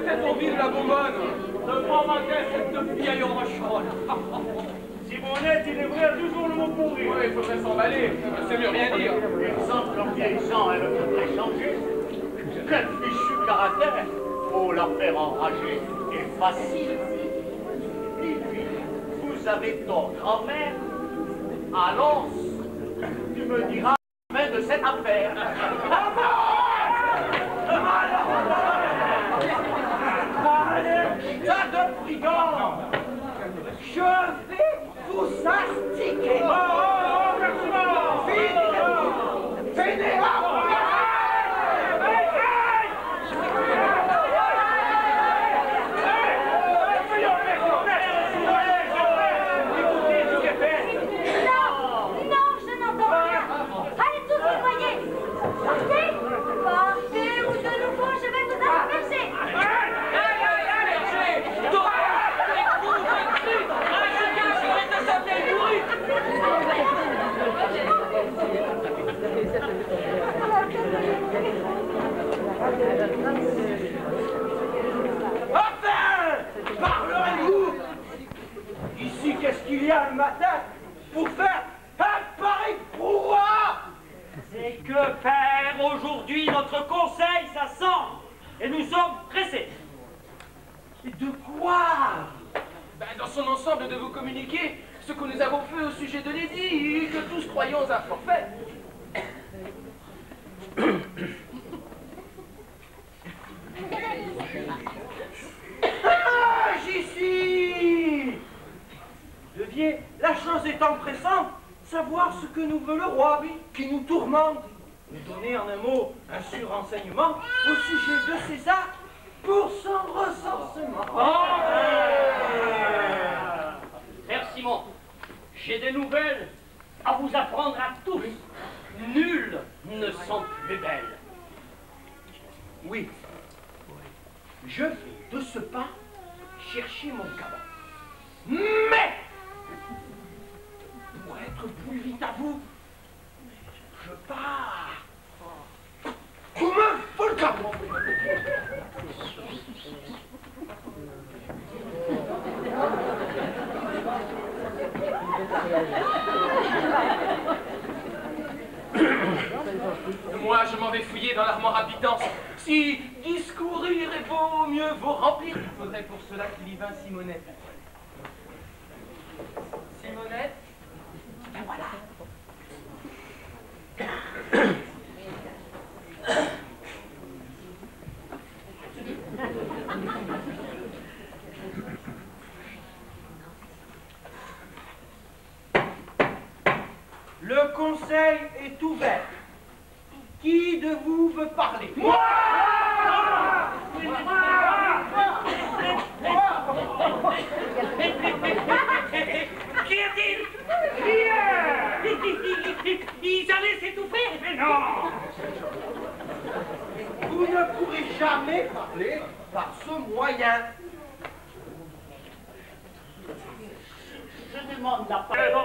peut-être envie de la bonbonne. Ne prends ma tête, cette vieille rochonne. Simonette, il est vrai toujours le mot pourri. Oui, il faudrait s'emballer. C'est mieux rien dire. Il semble qu'en vieillissant, elle faudrait changer. Quel fichu caractère. Faut la faire enrager. Et facile. Dites-lui, vous avez tort, grand-mère. Allons, tu me diras la fin de cette affaire. Allez, tas de brigands! Je vais vous astiquer! Vite! Vénérable! Enfin! Parlerez-vous! Ici, qu'est-ce qu'il y a le matin pour faire un pareil brouhaha? C'est que faire aujourd'hui notre conseil s'assemble et nous sommes pressés. De quoi? Ben, dans son ensemble, de vous communiquer ce que nous avons fait au sujet de l'édit, que tous croyons un forfait. Ah, j'y suis! Deviez, la chose étant pressante, savoir ce que nous veut le roi, qui nous tourmente. Nous donner en un mot un surrenseignement au sujet de César pour son recensement. Père Simon, j'ai des nouvelles à vous apprendre à tous. Nulles ne sont plus belles. Oui, je vais de ce pas chercher mon caban. Mais, pour être plus vite à vous, je pars. Vous me faut le caban. Moi, je m'en vais fouiller dans l'armoire à pitance. Si discourir est beau, mieux vaut remplir. Il faudrait pour cela qu'il y vînt Simonette. Simonette? Ben voilà. Le conseil est ouvert. Qui de vous veut parler? Moi! Qu'y a-t-il? Rien! Ils allaient s'étouffer? Mais non! Vous ne pourrez jamais parler par ce moyen. Je demande la parole.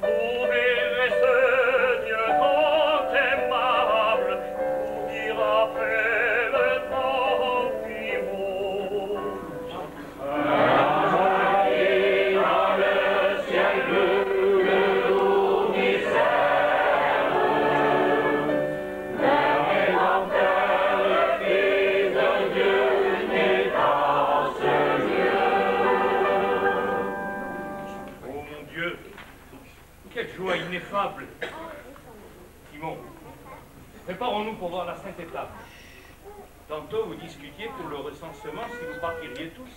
Vous verrez ce Dieu tant aimable, vous dira après le temps qui vaut. Dans le ciel bleu, le lourd mystère, le Rédempteur, le Fils de Dieu, naît dans ce lieu. Oh mon Dieu, quelle joie ineffable. Simon, préparons-nous pour voir la sainte étape. Tantôt vous discutiez pour le recensement si vous partiriez tous.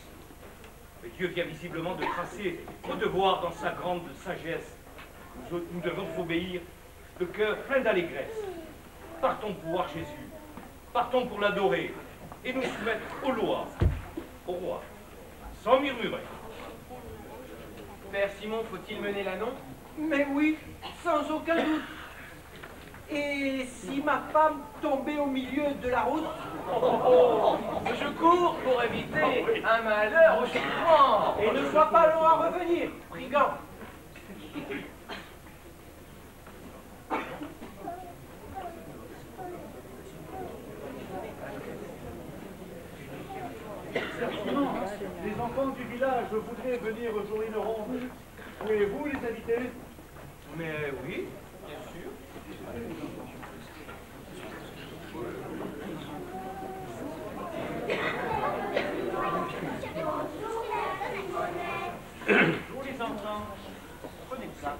Mais Dieu vient visiblement de tracer vos devoirs dans sa grande sagesse. Nous devons obéir, le cœur plein d'allégresse. Partons pour voir Jésus, partons pour l'adorer et nous soumettre aux lois, au roi, sans murmurer. Père Simon, faut-il mener l'annonce? Mais oui, sans aucun doute. Et si ma femme tombait au milieu de la route? Je cours pour éviter un malheur aussi grand. Et ne sois pas long à revenir, brigand. village voudrait venir jouer une ronde. Pouvez-vous les inviter? Mais oui, bien sûr. Tous les enfants, prenez ça.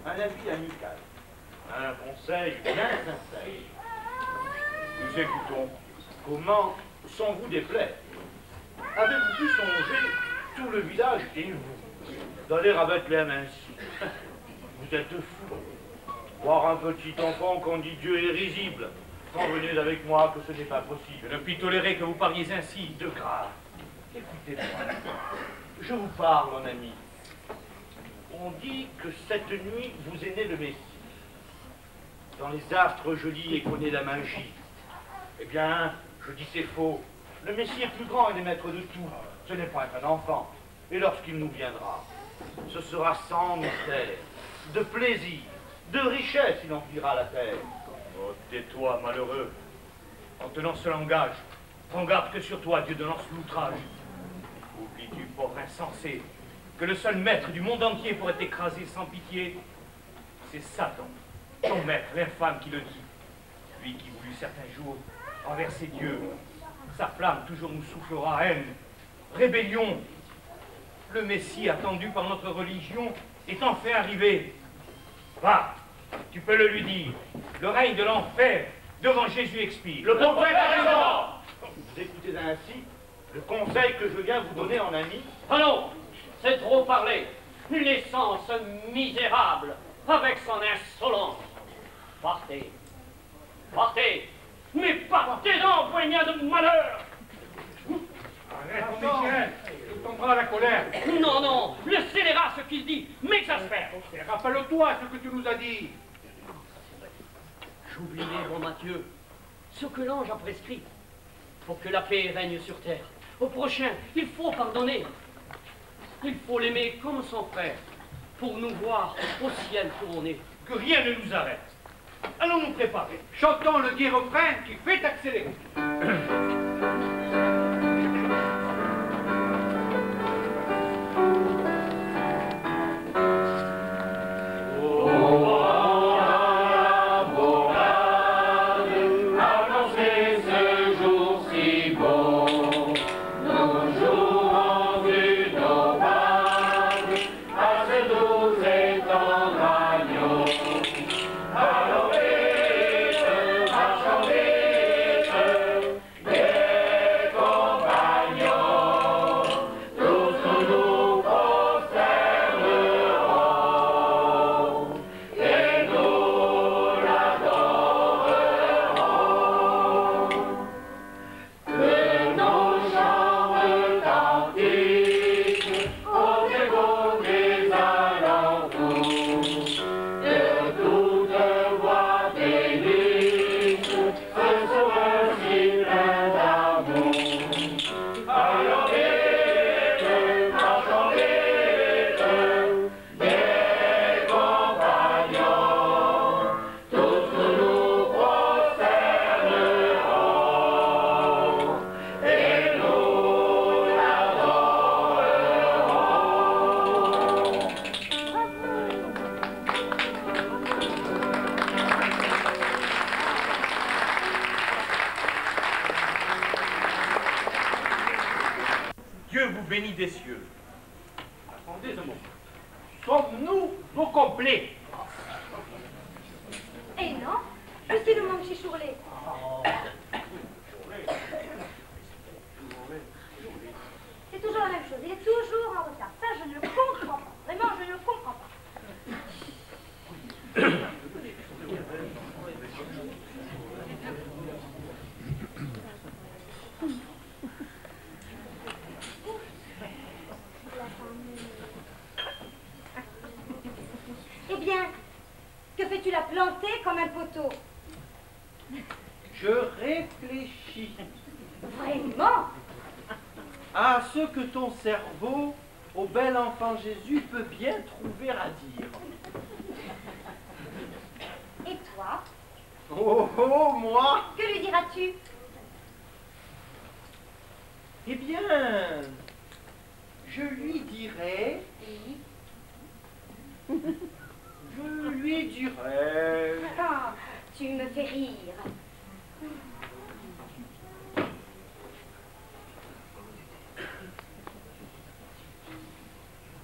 Un avis amical. Un conseil bien sincère. Nous écoutons. Comment, sans vous déplaire, avez-vous pu songer, tout le village et vous, d'aller à Bethléem ainsi? Vous êtes fou. Voir un petit enfant qu'on dit Dieu est risible. Convenez avec moi que ce n'est pas possible. Je ne puis tolérer que vous parliez ainsi. De grâce. Écoutez-moi. Je vous parle, mon ami. On dit que cette nuit, vous est né le Messie. Dans les astres, je lis et connais la magie. Eh bien, je dis c'est faux. Le Messie est plus grand et est maître de tout. Ce n'est pas un enfant. Et lorsqu'il nous viendra, ce sera sans mystère, de plaisir, de richesse, il emplira la terre. Oh, tais-toi, malheureux. En tenant ce langage, prends garde que sur toi Dieu dénonce l'outrage. Oublies-tu, pauvre insensé, que le seul maître du monde entier pourrait t'écraser sans pitié? C'est Satan, ton maître, l'infâme, qui le dit. Lui qui voulut certains jours renverser Dieu. Sa flamme toujours nous soufflera haine, rébellion. Le Messie attendu par notre religion est enfin arrivé. Va, tu peux le lui dire. Le règne de l'enfer devant Jésus expire. Le prophète a raison. Vous écoutez ainsi le conseil que je viens vous donner en ami? Allons, c'est trop parler. L'essence misérable, avec son insolence. Partez, partez, mais partez donc, poignard de malheur. Arrête, mon Michel, tu tomberas à la colère. Non, non, le scélérat, ce qu'il dit, m'exaspère. Et rappelle-toi ce que tu nous as dit. J'oubliais, bon Mathieu, ce que l'ange a prescrit. Pour que la paix règne sur terre. Au prochain, il faut pardonner. Il faut l'aimer comme son frère, pour nous voir au ciel couronné. Que rien ne nous arrête. Allons nous préparer. Chantons le gai refrain qui fait accélérer. Vite, béni des cieux. Attendez un moment. Sommes-nous au complet? Eh non, je suis le monde chichourlé. C'est toujours la même chose, il est toujours en retard. Ça, je ne le comprends pas. Vraiment, je ne le comprends pas. Eh bien, que fais-tu la planter comme un poteau? Je réfléchis Vraiment? à ce que ton cerveau, au bel enfant Jésus, peut bien trouver à dire. Et toi? Oh, oh, moi? Que lui diras-tu? Eh bien, je lui dirai... Je lui dirai... Ah, tu me fais rire.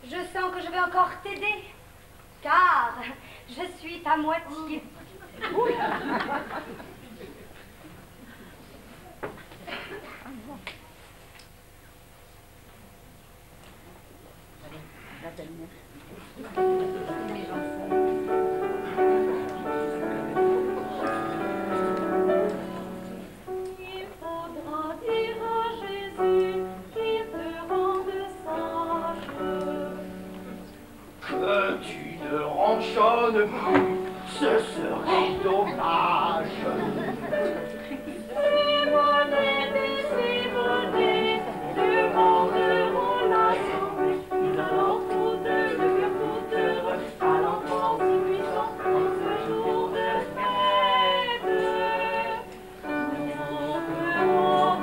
Je sens que je vais encore t'aider, car je suis ta moitié. Il faudra dire à Jésus qu'il te rende sage. Que tu ne ronchonnes plus, ce serait dommage. Simonet et Simonet, le monde roule assemblé. Nous allons tous deux le cœur tout heureux, à l'enfance puissant pour ce jour de fête. Nous ferons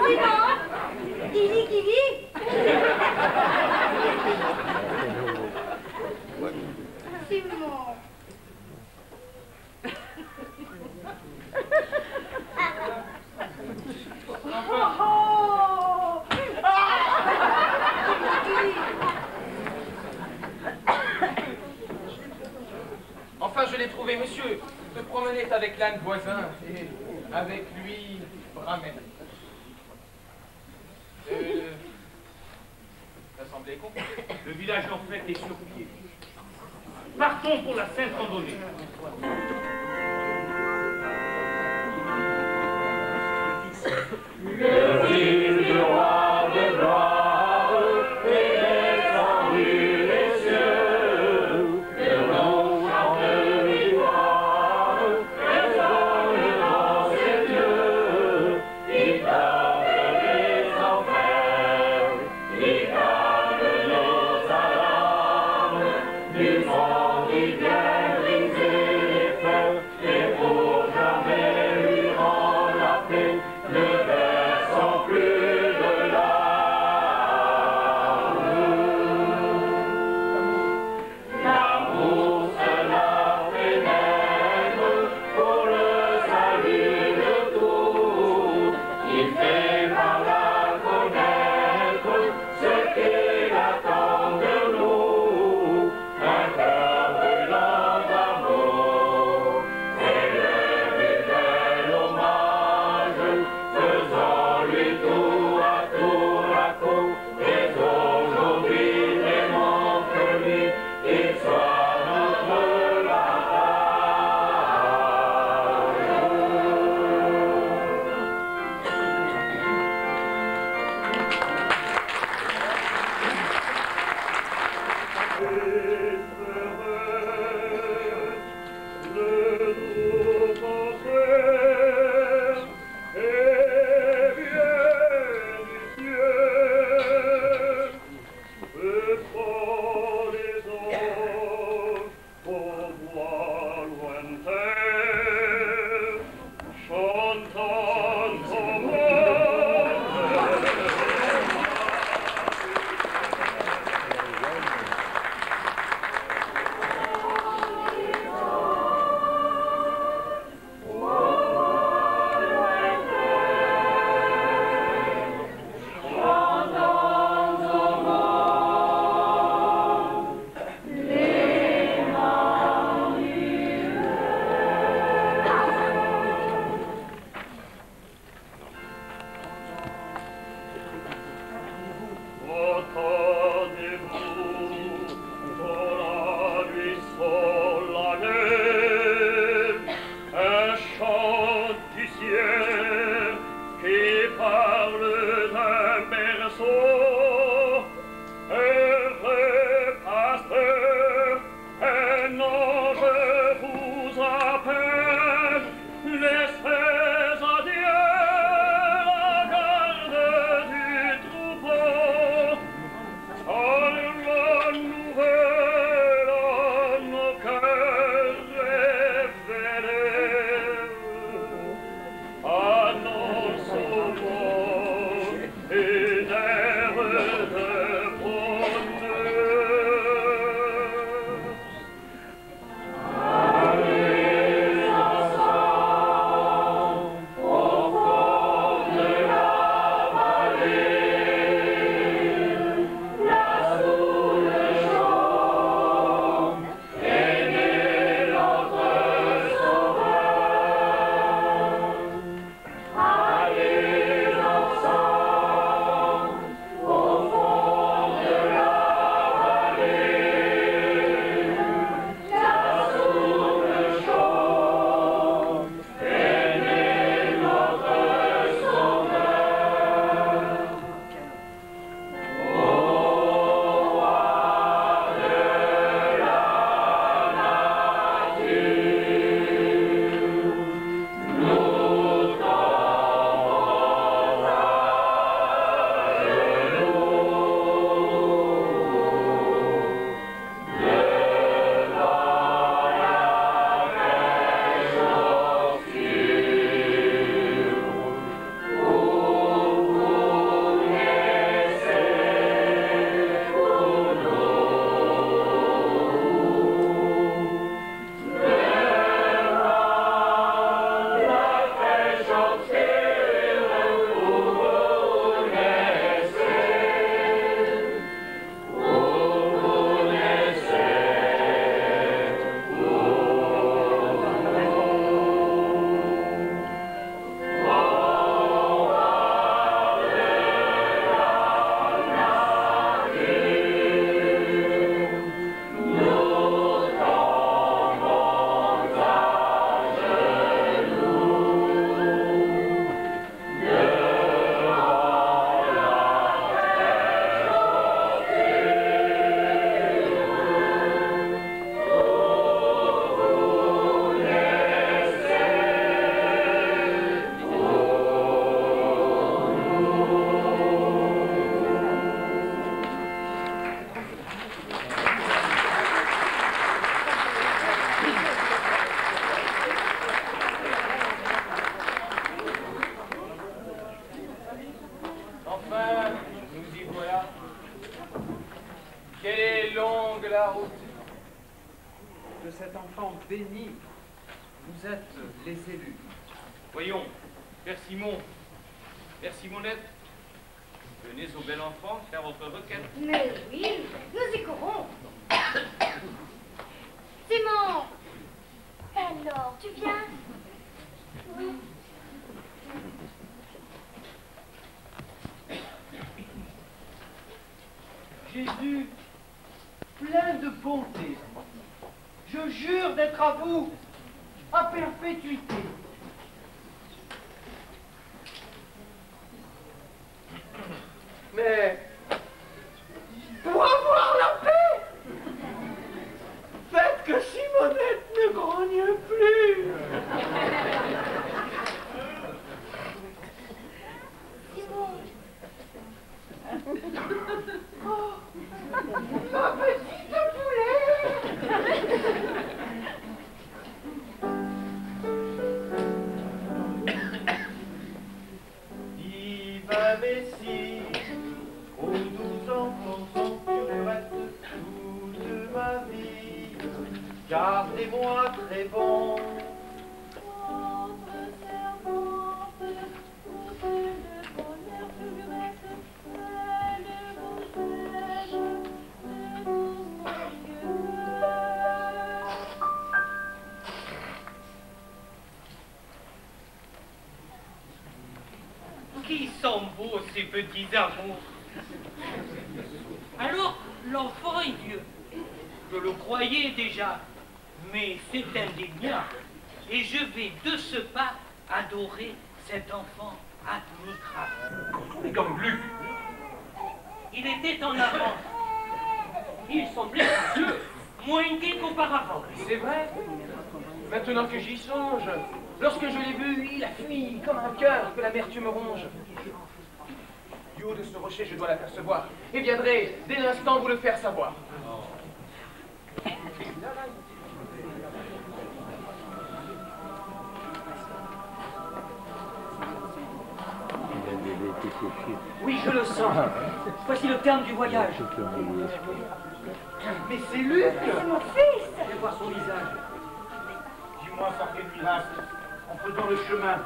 Simon, Kili, Kili. Simon. Oh, oh. Enfin, je l'ai trouvé, monsieur. Se promenait avec l'âne voisin et avec lui, Bramel. L'assemblée complète. Le village en fait est sur pied. Partons pour la sainte randonnée. Le fils du roi de gloire est descendu les cieux. Le nom chante de victoire, résonne dans ses yeux. Il garde les enfers, il garde nos âmes. Du monde il vient briser les fers, et pour jamais lui rend la paix. Le verset parle d'un berceau, heureux pasteur, un ange vous appelle, laissez à Dieu la garde du troupeau, par la nouvelle à nos cœurs révélés. Annonçons une ère de bonheur. Allez ensemble au fond de la vallée, là sous le champ est né notre Sauveur. Allez ensemble au fond de la vallée, là sous le champ est né notre Sauveur. Au roi de la nature, nous tombons à genoux devant la crèche obscure où vous naissez pour nous. Devant la crèche obscure où vous Enfin, nous y voilà. Quelle est longue la route. De cet enfant béni, vous êtes les élus. Voyons, Père Simon, Père Simonette, venez au bel enfant faire votre requête. Mais oui, nous y courons. Simon! Alors, tu viens? Oui. Jésus, plein de bonté, je jure d'être à vous à perpétuité. Mais pour avoir la paix, faites que Simonette ne grogne plus. Simon! Oh, ma petite poulet. Vive Messie, aux 12 enfants sans purette, toute ma vie, gardez-moi très bon. Votre servante, pour que le bonheur fleurette, elle vous aime de tout son cœur. Qui sont beaux ces petits amours? Alors, l'enfant est vieux. Je le croyais déjà, mais c'est indéniable. Et je vais de ce pas adorer cet enfant admirable. Et comme Luc. Il était en avant. Il semblait Dieu, moins gai qu'auparavant. C'est vrai. Maintenant que j'y songe, lorsque je l'ai vu, il a fui comme un cœur que l'amertume ronge. Du haut de ce rocher, je dois l'apercevoir et viendrai dès l'instant vous le faire savoir. Oui, je le sens. Voici le terme du voyage. Mais c'est Luc! C'est mon fils! Je vais voir son visage. Dis-moi par quel miracle, en faisant le chemin,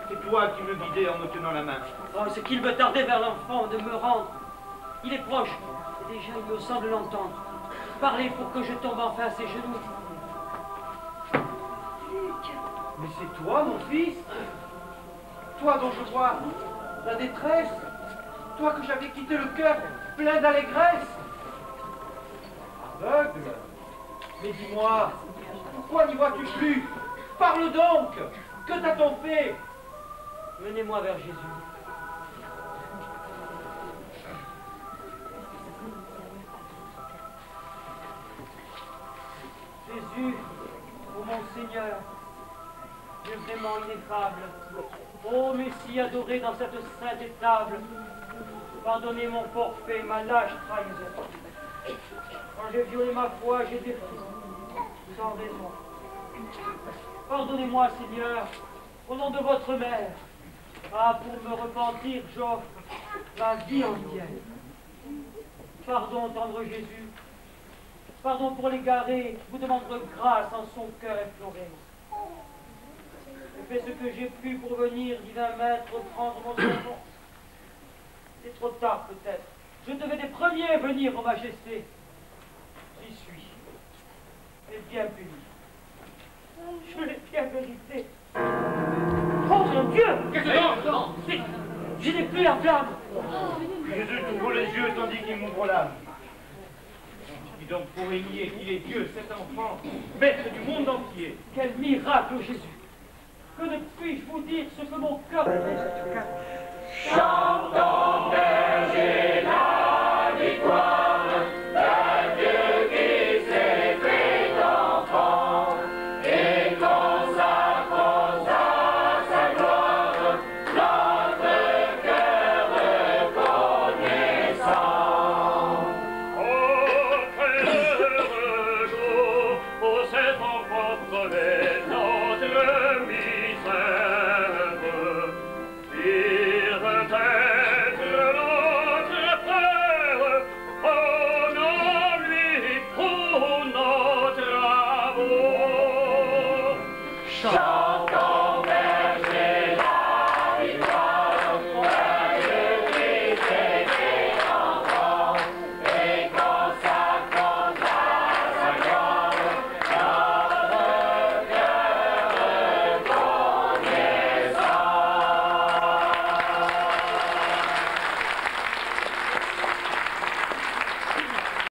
c'est toi qui me guidais en me tenant la main. Oh, c'est qu'il veut tarder vers l'enfant de me rendre. Il est proche. Et déjà, il me semble l'entendre. Parlez pour que je tombe enfin à ses genoux. Mais c'est toi, mon fils? Toi dont je vois la détresse? Toi que j'avais quitté le cœur plein d'allégresse? Aveugle? Mais dis-moi, pourquoi n'y vois-tu plus? Parle donc! Que t'a-t-on fait? Menez-moi vers Jésus. Jésus, ô mon Seigneur, Dieu vraiment ineffable, ô Messie adoré dans cette sainte étable, pardonnez mon forfait, ma lâche trahison. Quand j'ai violé ma foi, j'ai défait, sans raison. Pardonnez-moi, Seigneur, au nom de votre mère. Ah, pour me repentir, j'offre ma vie entière. Pardon, tendre Jésus. Pardon pour l'égaré, vous demande grâce en son cœur effleuré. J'ai fait ce que j'ai pu pour venir, divin maître, prendre mon serment. C'est trop tard peut-être. Je devais des premiers venir, ô majesté. J'y suis. Mais bien puni. Je l'ai bien mérité. Oh mon Dieu! Qu'est-ce que non? Je n'ai plus la flamme. Jésus t'ouvre les yeux tandis qu'il m'ouvre l'âme. Qui donc pourrait nier qu'il est Dieu, cet enfant, maître du monde entier? Quel miracle, Jésus! Que ne puis-je vous dire ce que mon cœur fait?